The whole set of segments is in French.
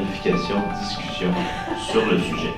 clarification, discussion sur le sujet.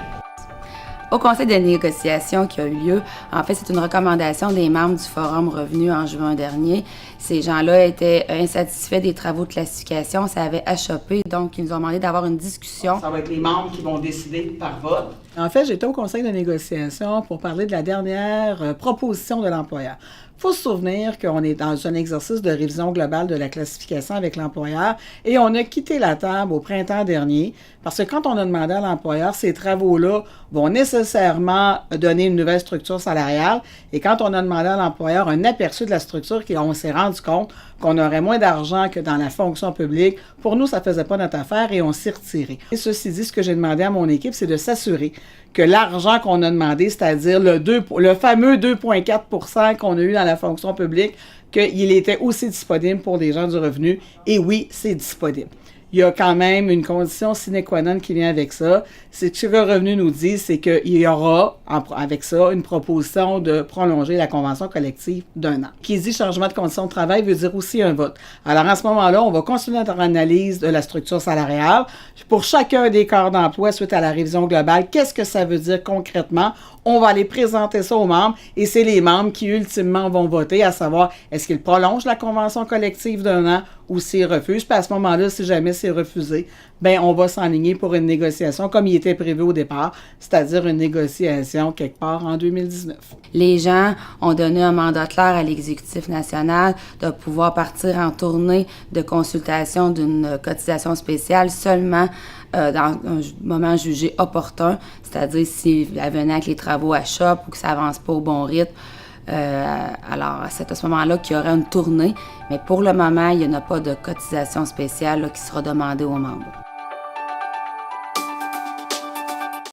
Au conseil de négociation qui a eu lieu, en fait, c'est une recommandation des membres du Forum Revenu en juin dernier. Ces gens-là étaient insatisfaits des travaux de classification, ça avait achoppé, donc ils nous ont demandé d'avoir une discussion. Ça va être les membres qui vont décider par vote. En fait, j'étais au conseil de négociation pour parler de la dernière proposition de l'employeur. Il faut se souvenir qu'on est dans un exercice de révision globale de la classification avec l'employeur et on a quitté la table au printemps dernier parce que quand on a demandé à l'employeur, ces travaux-là vont nécessairement donner une nouvelle structure salariale et quand on a demandé à l'employeur un aperçu de la structure, on s'est rendu compte qu'on aurait moins d'argent que dans la fonction publique. Pour nous, ça ne faisait pas notre affaire et on s'est retiré. Et ceci dit, ce que j'ai demandé à mon équipe, c'est de s'assurer que l'argent qu'on a demandé, c'est-à-dire le fameux 2,4 % qu'on a eu dans la fonction publique, qu'il était aussi disponible pour les gens du revenu. Et oui, c'est disponible. Il y a quand même une condition sine qua non qui vient avec ça. C'est ce que le revenu nous dit, c'est qu'il y aura, avec ça, une proposition de prolonger la convention collective d'1 an. Qui dit changement de conditions de travail veut dire aussi un vote. Alors, à ce moment-là, on va continuer notre analyse de la structure salariale. Pour chacun des corps d'emploi, suite à la révision globale, qu'est-ce que ça veut dire concrètement? On va aller présenter ça aux membres et c'est les membres qui, ultimement, vont voter à savoir est-ce qu'ils prolongent la convention collective d'1 an ou s'ils refusent. Puis à ce moment-là, si jamais c'est refusé, ben on va s'enligner pour une négociation comme il était prévu au départ, c'est-à-dire une négociation quelque part en 2019. Les gens ont donné un mandat clair à l'exécutif national de pouvoir partir en tournée de consultation d'une cotisation spéciale seulement dans un moment jugé opportun, c'est-à-dire si elle venait avec les travaux à shop ou que ça avance pas au bon rythme. Alors, c'est à ce moment-là qu'il y aura une tournée, mais pour le moment, il n'y en a pas de cotisation spéciale qui sera demandée aux membres.